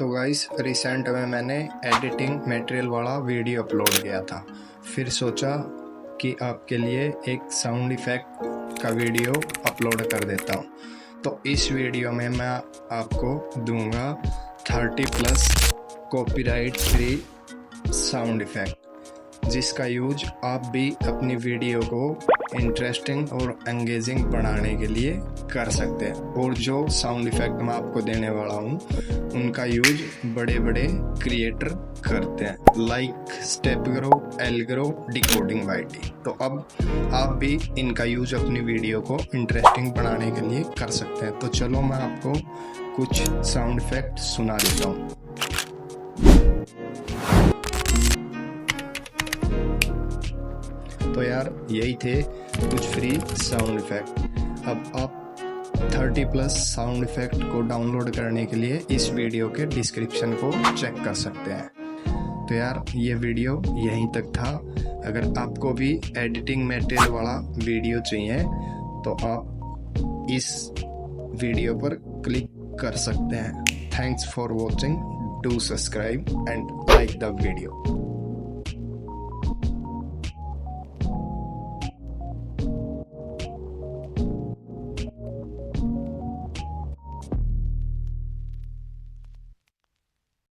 तो guys recent में मैंने एडिटिंग मटेरियल वाला वीडियो अपलोड किया था। फिर सोचा कि आपके लिए एक साउंड इफ़ेक्ट का वीडियो अपलोड कर देता हूँ। तो इस वीडियो में मैं आपको दूंगा 30+ कॉपीराइट फ्री साउंड इफ़ेक्ट, जिसका यूज आप भी अपनी वीडियो को इंटरेस्टिंग और एंगेजिंग बनाने के लिए कर सकते हैं। और जो साउंड इफ़ेक्ट मैं आपको देने वाला हूँ उनका यूज बड़े बड़े क्रिएटर करते हैं, like step grow, L grow, decoding YT. तो अब आप भी इनका यूज अपनी वीडियो को इंटरेस्टिंग बनाने के लिए कर सकते हैं। तो चलो मैं आपको कुछ साउंड इफ़ेक्ट सुना देता हूँ। तो यार यही थे कुछ फ्री साउंड इफ़ेक्ट। अब आप 30+ साउंड इफ़ेक्ट को डाउनलोड करने के लिए इस वीडियो के डिस्क्रिप्शन को चेक कर सकते हैं। तो यार ये वीडियो यहीं तक था। अगर आपको भी एडिटिंग मटेरियल वाला वीडियो चाहिए तो आप इस वीडियो पर क्लिक कर सकते हैं। Thanks for watching, do subscribe and like the video.